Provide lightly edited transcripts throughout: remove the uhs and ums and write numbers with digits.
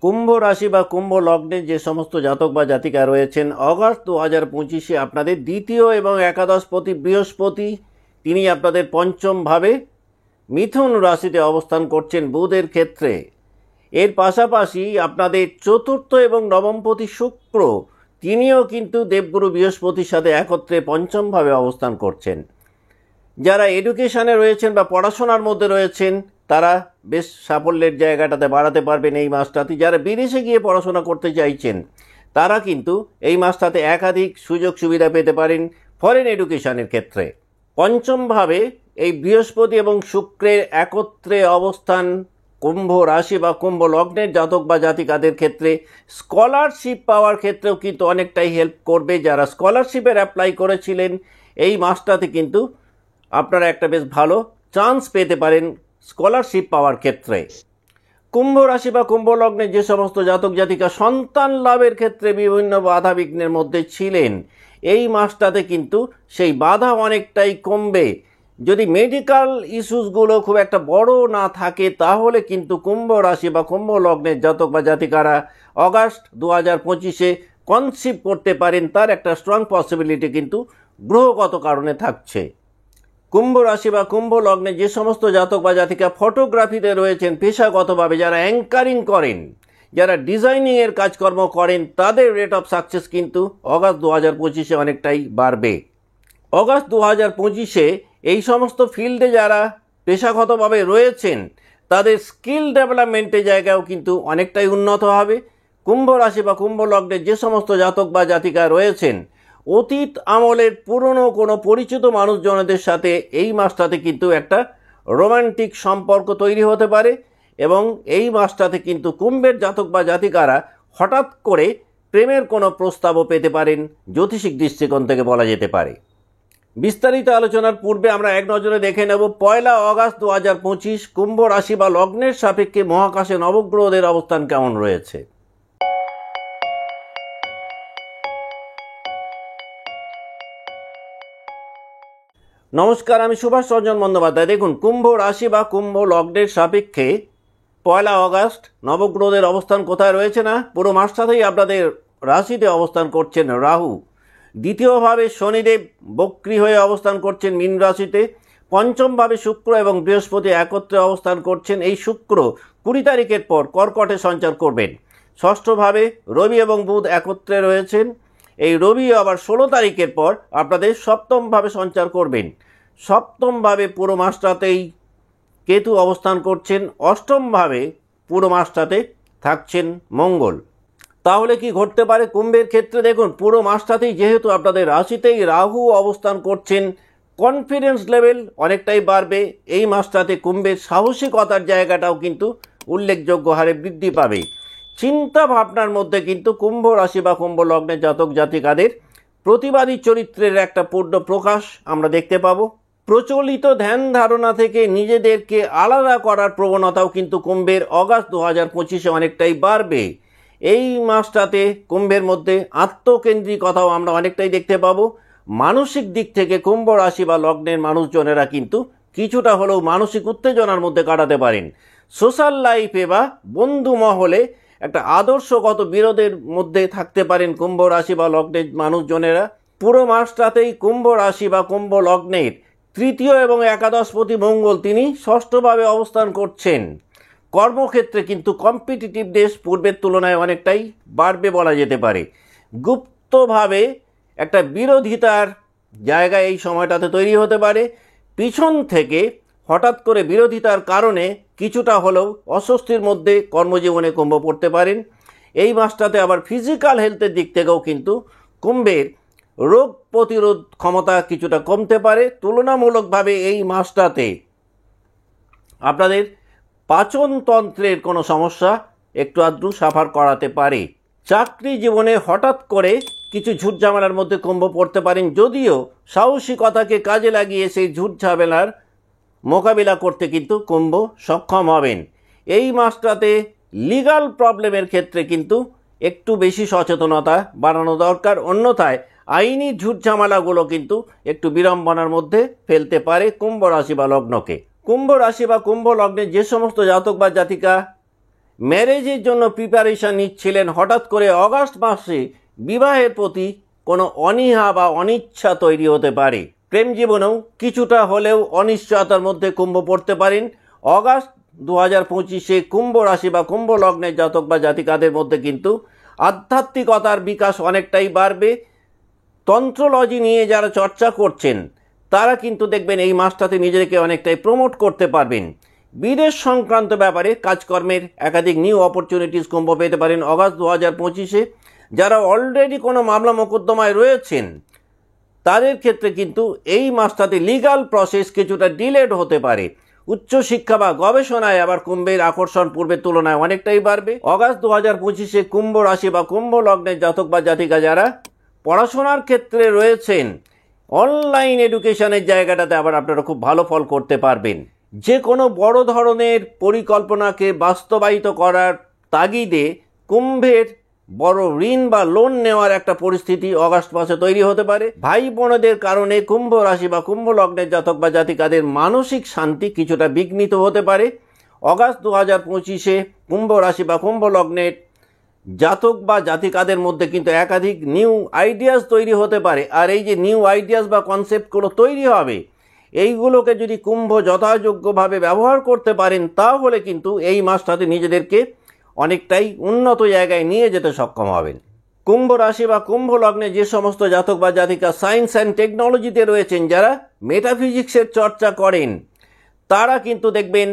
কুম্ভ রাশি বা কুম্ভ লগ্নে যে সমস্ত জাতক বা জাতিকা রয়েছেন, অগাস্ট 2025-এ আপনাদের দ্বিতীয় এবং একাদশপতি বৃহস্পতি তিনি আপনাদের পঞ্চম ভাবে মিথুন রাশিতে অবস্থান করছেন বুধের ক্ষেত্রে। এর পাশাপাশি আপনাদের চতুর্থ এবং নবমপতি শুক্র তিনিও কিন্তু দেবগুরু বৃহস্পতির সাথে একত্রে পঞ্চমভাবে অবস্থান করছেন। যারা এডুকেশনে রয়েছেন বা পড়াশোনার মধ্যে রয়েছেন তারা বেশ সাফল্যের জায়গাটাতে বাড়াতে পারবেন এই মাসটাতে। যারা বিদেশে গিয়ে পড়াশোনা করতে চাইছেন তারা কিন্তু এই মাসটাতে একাধিক সুযোগ সুবিধা পেতে পারেন ফরেন এডুকেশনের ক্ষেত্রে। পঞ্চমভাবে এই বৃহস্পতি এবং শুক্রের একত্রে অবস্থান কুম্ভ রাশি বা কুম্ভ লগ্নের জাতক বা জাতিকাদের ক্ষেত্রে স্কলারশিপ পাওয়ার ক্ষেত্রেও কিন্তু অনেকটাই হেল্প করবে। যারা স্কলারশিপের অ্যাপ্লাই করেছিলেন এই মাসটাতে কিন্তু আপনারা একটা বেশ ভালো চান্স পেতে পারেন স্কলারশিপ পাওয়ার ক্ষেত্রে। কুম্ভ রাশি বা কুম্ভ লগ্নে যে সমস্ত জাতক জাতিকা সন্তান লাভের ক্ষেত্রে বিভিন্ন বাধা বিঘ্নের মধ্যে ছিলেন এই মাসটাতে কিন্তু সেই বাধা অনেকটাই কমবে। যদি মেডিকেল ইস্যুসগুলো খুব একটা বড় না থাকে তাহলে কিন্তু কুম্ভ রাশি বা কুম্ভ লগ্নের জাতক বা জাতিকারা অগাস্ট 2025-এ কনসিভ করতে পারেন, তার একটা স্ট্রং পসিবিলিটি কিন্তু গ্রহগত কারণে থাকছে। কুম্ভ রাশি বা কুম্ভ লগ্নে যে সমস্ত জাতক বা জাতিকা ফটোগ্রাফিতে রয়েছেন পেশাগতভাবে, যারা অ্যাঙ্কারিং করেন, যারা ডিজাইনিংয়ের কাজকর্ম করেন তাদের রেট অফ সাকসেস কিন্তু অগাস্ট 2025-এ অনেকটাই বাড়বে। অগাস্ট 2025-এ এই সমস্ত ফিল্ডে যারা পেশাগতভাবে রয়েছেন তাদের স্কিল ডেভেলপমেন্টের জায়গাও কিন্তু অনেকটাই উন্নত হবে। কুম্ভ রাশি বা কুম্ভ লগ্নে যে সমস্ত জাতক বা জাতিকা রয়েছেন অতীত আমলের পুরনো কোনো পরিচিত মানুষজনদের সাথে এই মাসটাতে কিন্তু একটা রোমান্টিক সম্পর্ক তৈরি হতে পারে এবং এই মাসটাতে কিন্তু কুম্ভের জাতক বা জাতিকারা হঠাৎ করে প্রেমের কোনো প্রস্তাবও পেতে পারেন, জ্যোতিষিক দৃষ্টিকোণ থেকে বলা যেতে পারে। বিস্তারিত আলোচনার পূর্বে আমরা এক নজরে দেখে নেব 1 অগাস্ট 2025 কুম্ভ রাশি বা লগ্নের সাপেক্ষে মহাকাশে নবগ্রহদের অবস্থান কেমন রয়েছে। নমস্কার, আমি সুভাষ রঞ্জন বন্দ্যোপাধ্যায়। দেখুন, কুম্ভ রাশি বা কুম্ভ লগ্নের সাপেক্ষে 1 অগাস্ট নবগ্রহদের অবস্থান কোথায় রয়েছে না, পুরো মাসটাতেই আপনাদের রাশিতে অবস্থান করছেন রাহু। দ্বিতীয়ভাবে শনিদেব বক্রী হয়ে অবস্থান করছেন মীন রাশিতে। পঞ্চমভাবে শুক্র এবং বৃহস্পতি একত্রে অবস্থান করছেন। এই শুক্র 20 তারিখের পর কর্কটে সঞ্চার করবেন। ষষ্ঠভাবে রবি এবং বুধ একত্রে রয়েছেন। এই রবি আবার 16 তারিখের পর আপনাদের সপ্তমভাবে সঞ্চার করবেন। সপ্তমভাবে পুরো মাসটাতেই কেতু অবস্থান করছেন। অষ্টমভাবে পুরো মাসটাতে থাকছেন মঙ্গল। তাহলে কি ঘটতে পারে কুম্ভের ক্ষেত্রে? দেখুন, পুরো মাসটাতেই যেহেতু আপনাদের রাশিতেই রাহু অবস্থান করছেন, কনফিডেন্স লেভেল অনেকটাই বাড়বে। এই মাসটাতে কুম্ভের সাহসিকতার জায়গাটাও কিন্তু উল্লেখযোগ্য হারে বৃদ্ধি পাবে। চিন্তা ভাবনার মধ্যে কিন্তু কুম্ভ রাশি বা কুম্ভ লগ্নের জাতক জাতিকাদের প্রতিবাদী চরিত্রের একটা পূর্ণ প্রকাশ আমরা দেখতে পাবো। প্রচলিত ধ্যান ধারণা থেকে নিজেদেরকে আলাদা করার প্রবণতাও কিন্তু কুম্ভের অগাস্ট 2025-এ অনেকটাই বাড়বে। এই মাসটাতে কুম্ভের মধ্যে আত্মকেন্দ্রিকতাও আমরা অনেকটাই দেখতে পাবো। মানসিক দিক থেকে কুম্ভ রাশি বা লগ্নের মানুষজনেরা কিন্তু কিছুটা হলেও মানসিক উত্তেজনার মধ্যে কাটাতে পারেন। সোশ্যাল লাইফে বা বন্ধু মহলে একটা আদর্শগত বিরোধের মধ্যে থাকতে পারেন কুম্ভ রাশি বা লগ্নের মানুষজনেরা। পুরো মাসটাতেই কুম্ভ রাশি বা কুম্ভ লগ্নের তৃতীয় এবং একাদশপতি মঙ্গল তিনি ষষ্ঠভাবে অবস্থান করছেন। কর্মক্ষেত্রে কিন্তু কম্পিটিটিভনেস পূর্বের তুলনায় অনেকটাই বাড়বে বলা যেতে পারে। গুপ্তভাবে একটা বিরোধিতার জায়গা এই সময়টাতে তৈরি হতে পারে। পিছন থেকে হঠাৎ করে বিরোধিতার কারণে কিছুটা হলেও অস্বস্তির মধ্যে কর্মজীবনে কুম্ভ পড়তে পারেন। এই মাসটাতে আবার ফিজিক্যাল হেলথের দিক থেকেও কিন্তু কুম্ভের রোগ প্রতিরোধ ক্ষমতা কিছুটা কমতে পারে। তুলনামূলকভাবে এই মাসটাতে আপনাদের পাচনতন্ত্রের কোনো সমস্যা একটু আধটু সাফার করাতে পারে। চাকরি জীবনে হঠাৎ করে কিছু ঝুটঝামেলার মধ্যে কুম্ভ পড়তে পারেন, যদিও সাহসিকতাকে কাজে লাগিয়ে সেই ঝুটঝামেলার মোকাবিলা করতে কিন্তু কুম্ভ সক্ষম হবেন। এই মাসটাতে লিগাল প্রবলেমের ক্ষেত্রে কিন্তু একটু বেশি সচেতনতা বাড়ানো দরকার, অন্যথায় আইনি ঝুটঝামেলাগুলো কিন্তু একটু বিড়ম্বনার মধ্যে ফেলতে পারে কুম্ভ রাশি বা লগ্নকে। কুম্ভ রাশি বা কুম্ভ লগ্নে যে সমস্ত জাতক বা জাতিকা ম্যারেজের জন্য প্রিপারেশন নিচ্ছিলেন, হঠাৎ করে অগাস্ট মাসে বিবাহের প্রতি কোনো অনীহা বা অনিচ্ছা তৈরি হতে পারে। প্রেম জীবনেও কিছুটা হলেও অনিশ্চয়তার মধ্যে কুম্ভ পড়তে পারেন। অগাস্ট 2025-এ কুম্ভ রাশি বা কুম্ভ লগ্নের জাতক বা জাতিকাদের মধ্যে কিন্তু আধ্যাত্মিকতার বিকাশ অনেকটাই বাড়বে। তন্ত্রলজি নিয়ে যারা চর্চা করছেন তারা কিন্তু দেখবেন এই মাসটাতে নিজেদেরকে অনেকটাই প্রমোট করতে পারবেন। বিদেশ সংক্রান্ত ব্যাপারে কাজকর্মের একাধিক নিউ অপরচুনিটিস কুম্ভ পেতে পারেন অগাস্ট 2025-এ। যারা অলরেডি কোনো মামলা মোকদ্দমায় রয়েছেন তাদের ক্ষেত্রে কিন্তু এই মাসটাতে লিগ্যাল প্রসেস কিছুটা ডিলেড হতে পারে। উচ্চশিক্ষা বা গবেষণায় আবার কুম্ভের আকর্ষণ পূর্বের তুলনায় অনেকটাই বাড়বে। অগাস্ট 2025-এ কুম্ভ রাশি বা কুম্ভ লগ্নের জাতক বা জাতিকা যারা পড়াশোনার ক্ষেত্রে রয়েছেন, অনলাইন এডুকেশনের জায়গাটাতে আবার আপনারা খুব ভালো ফল করতে পারবেন। যে কোনো বড় ধরনের পরিকল্পনাকে বাস্তবায়িত করার তাগিদে কুম্ভের বড় ঋণ বা লোন নেওয়ার একটা পরিস্থিতি অগাস্ট মাসে তৈরি হতে পারে। ভাই বোনদের কারণে কুম্ভ রাশি বা কুম্ভ লগ্নের জাতক বা জাতিকাদের মানসিক শান্তি কিছুটা বিঘ্নিত হতে পারে। অগাস্ট 2025-এ কুম্ভ রাশি বা কুম্ভ লগ্নের জাতক বা জাতিকাদের মধ্যে কিন্তু একাধিক নিউ আইডিয়াস তৈরি হতে পারে। আর এই যে নিউ আইডিয়াস বা কনসেপ্টগুলো তৈরি হবে, এইগুলোকে যদি কুম্ভ যথাযোগ্যভাবে ব্যবহার করতে পারেন তাহলে কিন্তু এই মাসটাতে নিজেদেরকে অনেকটাই উন্নত জায়গায় নিয়ে যেতে সক্ষম হবেন। কুম্ভ রাশি বা কুম্ভ লগ্নে যে সমস্ত জাতক বা জাতিকা সায়েন্স অ্যান্ড টেকনোলজিতে রয়েছেন, যারা মেটাফিজিক্সের চর্চা করেন, তারা কিন্তু দেখবেন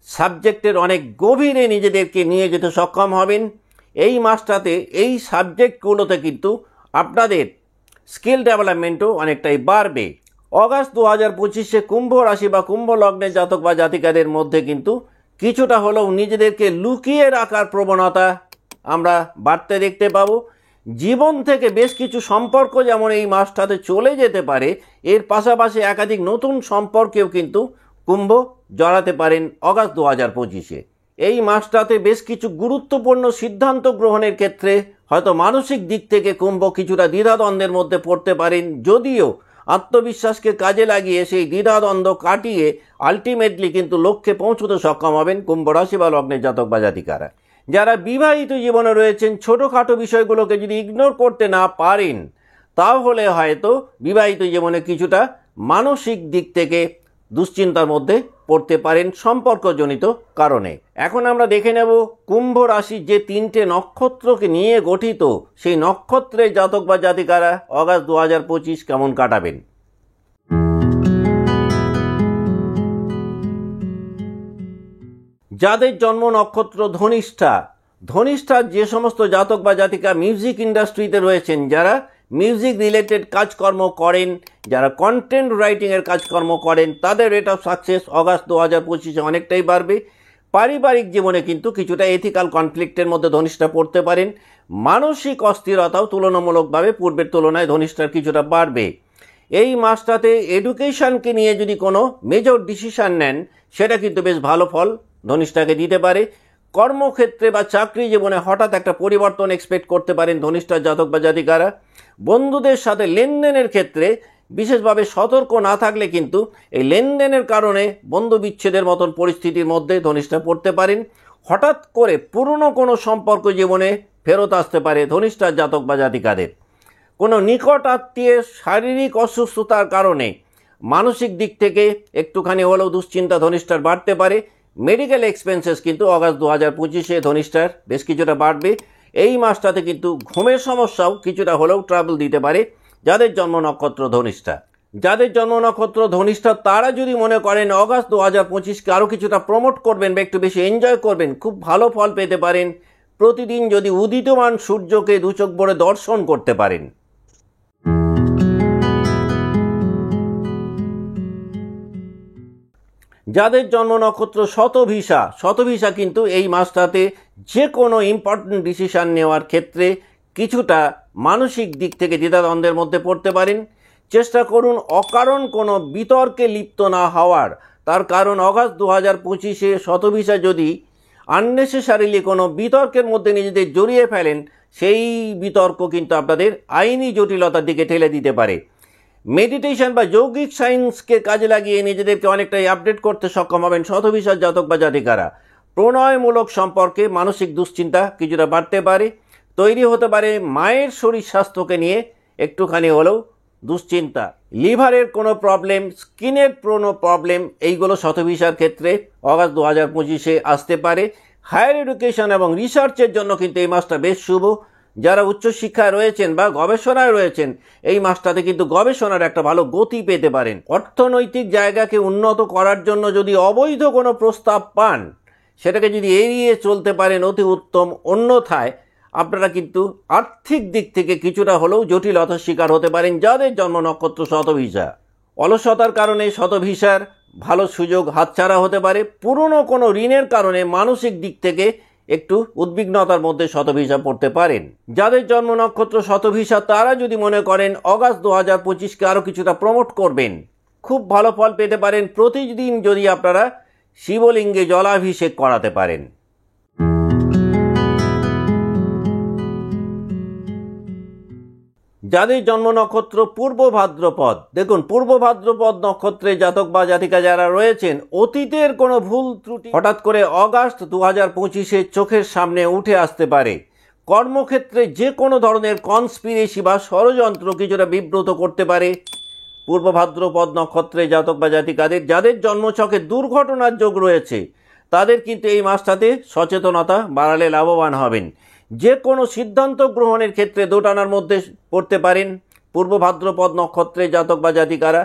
সাবজেক্টের অনেক গভীরে নিজেদেরকে নিয়ে যেতে সক্ষম হবেন। এই মাসটাতে এই সাবজেক্টগুলোতে কিন্তু আপনাদের স্কিল ডেভেলপমেন্টও অনেকটাই বাড়বে। অগাস্ট 2025-এ কুম্ভ রাশি বা কুম্ভ লগ্নের জাতক বা জাতিকাদের মধ্যে কিন্তু কিছুটা হলেও নিজেদেরকে লুকিয়ে রাখার প্রবণতা আমরা বাড়তে দেখতে পাবো। জীবন থেকে বেশ কিছু সম্পর্ক যেমন এই মাসটাতে চলে যেতে পারে, এর পাশাপাশি একাধিক নতুন সম্পর্কেও কিন্তু কুম্ভ জড়াতে পারেন অগাস্ট 2025-এ। এই মাসটাতে বেশ কিছু গুরুত্বপূর্ণ সিদ্ধান্ত গ্রহণের ক্ষেত্রে হয়তো মানসিক দিক থেকে কুম্ভ কিছুটা দ্বিধাদ্বন্দ্বের মধ্যে পড়তে পারেন, যদিও আত্মবিশ্বাসকে কাজে লাগিয়ে সেই দ্বিধাদ্বন্দ্ব কাটিয়ে আলটিমেটলি কিন্তু লক্ষ্যে পৌঁছতে সক্ষম হবেন কুম্ভ রাশি বা লগ্নের জাতক বা জাতিকারা। যারা বিবাহিত জীবনে রয়েছেন, ছোটোখাটো বিষয়গুলোকে যদি ইগনোর করতে না পারেন তাহলে হয়তো বিবাহিত জীবনে কিছুটা মানসিক দিক থেকে দুশ্চিন্তার মধ্যে পড়তে পারেন সম্পর্কজনিত কারণে। এখন আমরা দেখে নেব কুম্ভ রাশি যে 3টে নক্ষত্রকে নিয়ে গঠিত, সেই নক্ষত্রের জাতক বা জাতিকারা অগাস্ট 2025 কেমন কাটাবেন। যাদের জন্ম নক্ষত্র ধনিষ্ঠার যে সমস্ত জাতক বা জাতিকা মিউজিক ইন্ডাস্ট্রিতে রয়েছেন, যারা মিউজিক রিলেটেড কাজকর্ম করেন, যারা কন্টেন্ট রাইটিংয়ের কাজকর্ম করেন, তাদের রেট অফ সাকসেস অগাস্ট 2025-এ অনেকটাই বাড়বে। পারিবারিক জীবনে কিন্তু কিছুটা এথিক্যাল কনফ্লিক্টের মধ্যে ধনিষ্ঠা পড়তে পারেন। মানসিক অস্থিরতাও তুলনামূলকভাবে পূর্বের তুলনায় ধনিষ্ঠার কিছুটা বাড়বে। এই মাসটাতে এডুকেশনকে নিয়ে যদি কোনো মেজর ডিসিশন নেন, সেটা কিন্তু বেশ ভালো ফল ধনিষ্ঠাকে দিতে পারে। কর্মক্ষেত্রে বা চাকরি জীবনে হঠাৎ একটা পরিবর্তন এক্সপেক্ট করতে পারেন ধনিষ্ঠার জাতক বা জাতিকারা। বন্ধুদের সাথে লেনদেনের ক্ষেত্রে বিশেষভাবে সতর্ক না থাকলে কিন্তু এই লেনদেনের কারণে বন্ধু বিচ্ছেদের মতন পরিস্থিতির মধ্যে ধনিষ্ঠা পড়তে পারেন। হঠাৎ করে পুরনো কোনো সম্পর্ক জীবনে ফেরত আসতে পারে ধনিষ্ঠার জাতক বা জাতিকাদের। কোনো নিকট আত্মীয়ের শারীরিক অসুস্থতার কারণে মানসিক দিক থেকে একটুখানি হলেও দুশ্চিন্তা ধনিষ্ঠার বাড়তে পারে। মেডিকেল এক্সপেন্সেস কিন্তু অগাস্ট 2025-এ ধনিষ্ঠার বেশ কিছুটা বাড়বে। এই মাসটাতে কিন্তু ঘুমের সমস্যাও কিছুটা হলেও ট্রাবল দিতে পারে যাদের জন্ম নক্ষত্র ধনিষ্ঠা। তারা যদি মনে করেন অগাস্ট 2025-কে আরও কিছুটা প্রমোট করবেন বা একটু বেশি এনজয় করবেন, খুব ভালো ফল পেতে পারেন প্রতিদিন যদি উদিতমান সূর্যকে দু চোখ ভরে দর্শন করতে পারেন। যাদের জন্ম নক্ষত্র শতভিসা কিন্তু এই মাসটাতে যে কোনো ইম্পর্টেন্ট ডিসিশন নেওয়ার ক্ষেত্রে কিছুটা মানসিক দিক থেকে দ্বিধাদ্বন্দ্বের মধ্যে পড়তে পারেন। চেষ্টা করুন অকারণ কোনো বিতর্কে লিপ্ত না হওয়ার। তার কারণ অগাস্ট 2025-এ শতভিসা যদি আননেসেসারিলি কোনো বিতর্কের মধ্যে নিজেদের জড়িয়ে ফেলেন, সেই বিতর্ক কিন্তু আপনাদের আইনি জটিলতার দিকে ঠেলে দিতে পারে। মেডিটেশন বা যৌগিক সায়েন্সকে কাজে লাগিয়ে নিজেদেরকে অনেকটাই আপডেট করতে সক্ষম হবেন শতভিসার জাতক বা জাতিকারা। প্রণয়মূলক সম্পর্কে মানসিক দুশ্চিন্তা কিছুটা বাড়তে পারে, তৈরি হতে পারে মায়ের শরীর স্বাস্থ্যকে নিয়ে একটুখানি হলেও দুশ্চিন্তা। লিভারের কোনো প্রবলেম, স্কিনের কোনো প্রবলেম, এইগুলো শতভিসার ক্ষেত্রে অগাস্ট 2025-এ আসতে পারে। হায়ার এডুকেশন এবং রিসার্চের জন্য কিন্তু এই মাসটা বেশ শুভ। যারা উচ্চশিক্ষায় রয়েছেন বা গবেষণায় রয়েছেন, এই মাসটাতে কিন্তু গবেষণার একটা ভালো গতি পেতে পারেন। অর্থনৈতিক জায়গাকে উন্নত করার জন্য যদি অবৈধ কোনো প্রস্তাব পান, সেটাকে যদি এড়িয়ে চলতে পারেন অতি উত্তম। অন্যথায় আপনারা কিন্তু আর্থিক দিক থেকে কিছুটা হলেও জটিলতার শিকার হতে পারেন যাদের জন্ম নক্ষত্র শতভিসা। অলসতার কারণে শতভিসার ভালো সুযোগ হাতছাড়া হতে পারে। পুরনো কোনো ঋণের কারণে মানসিক দিক থেকে একটু উদ্বিগ্নতার মধ্যে শতভিসা পড়তে পারেন। যাদের জন্ম নক্ষত্র শতভিসা তারা যদি মনে করেন অগাস্ট 2025-কে আরও কিছুটা প্রমোট করবেন, খুব ভালো ফল পেতে পারেন প্রতিদিন যদি আপনারা শিবলিঙ্গে জলাভিষেক করাতে পারেন। যাদের জন্ম নক্ষত্র পূর্ব ভাদ্রপদ, দেখুন পূর্ব ভাদ্রপদ নক্ষত্রে জাতক বা জাতিকা যারা রয়েছেন, অতীতের কোনো ভুল ত্রুটি হঠাৎ করে অগাস্ট 2025-এ চোখের সামনে উঠে আসতে পারে। কর্মক্ষেত্রে যে কোনো ধরনের কনস্পিরেসি বা ষড়যন্ত্র কিছুটা বিব্রত করতে পারে পূর্ব ভাদ্রপদ নক্ষত্রে জাতক বা জাতিকাদের। যাদের জন্মছকে দুর্ঘটনার যোগ রয়েছে তাদের কিন্তু এই মাসটাতে সচেতনতা বাড়ালে লাভবান হবেন। যে কোনো সিদ্ধান্ত গ্রহণের ক্ষেত্রে দোটানার মধ্যে পড়তে পারেন পূর্ব ভাদ্রপদ নক্ষত্রে জাতক বা জাতিকারা।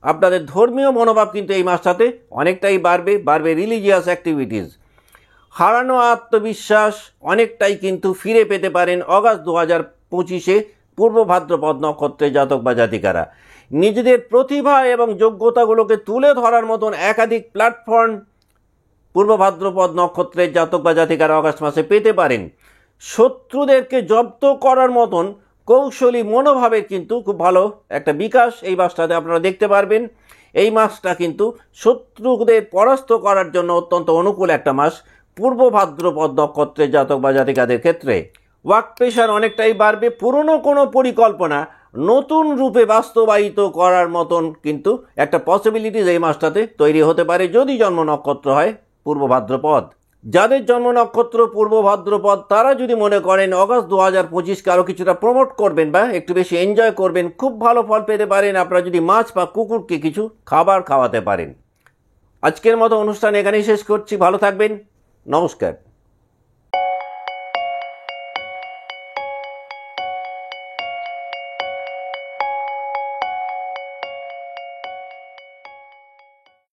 আপনাদের ধর্মীয় মনোভাব কিন্তু এই মাসটাতে অনেকটাই বাড়বে রিলিজিয়াস অ্যাক্টিভিটিস। হারানো আত্মবিশ্বাস অনেকটাই কিন্তু ফিরে পেতে পারেন অগাস্ট 2025-এ পূর্ব ভাদ্রপদ নক্ষত্রে জাতক বা জাতিকারা। নিজেদের প্রতিভা এবং যোগ্যতাগুলোকে তুলে ধরার মতন একাধিক প্ল্যাটফর্ম পূর্ব ভাদ্রপদ নক্ষত্রের জাতক বা জাতিকারা অগাস্ট মাসে পেতে পারেন। শত্রুদেরকে জব্দ করার মতন কৌশলী মনোভাবের কিন্তু খুব ভালো একটা বিকাশ এই মাসটাতে আপনারা দেখতে পারবেন। এই মাসটা কিন্তু শত্রুদের পরাস্ত করার জন্য অত্যন্ত অনুকূল একটা মাস পূর্ব ভাদ্রপদ নক্ষত্রের জাতক বা জাতিকাদের ক্ষেত্রে। ওয়ার্ক প্রেশার অনেকটাই বাড়বে। পুরনো কোনো পরিকল্পনা নতুন রূপে বাস্তবায়িত করার মতন কিন্তু একটা পসিবিলিটিস এই মাসটাতে তৈরি হতে পারে যদি জন্ম নক্ষত্র হয় পূর্ব ভাদ্রপদ। যাদের জন্ম নক্ষত্র পূর্ব ভাদ্রপদ তারা যদি মনে করেন অগাস্ট 2025-কে আরও কিছুটা প্রমোট করবেন বা একটু বেশি এনজয় করবেন, খুব ভালো ফল পেতে পারেন আপনারা যদি মাছ বা কুকুরকে কিছু খাবার খাওয়াতে পারেন। আজকের মতো অনুষ্ঠান এখানেই শেষ করছি। ভালো থাকবেন। নমস্কার।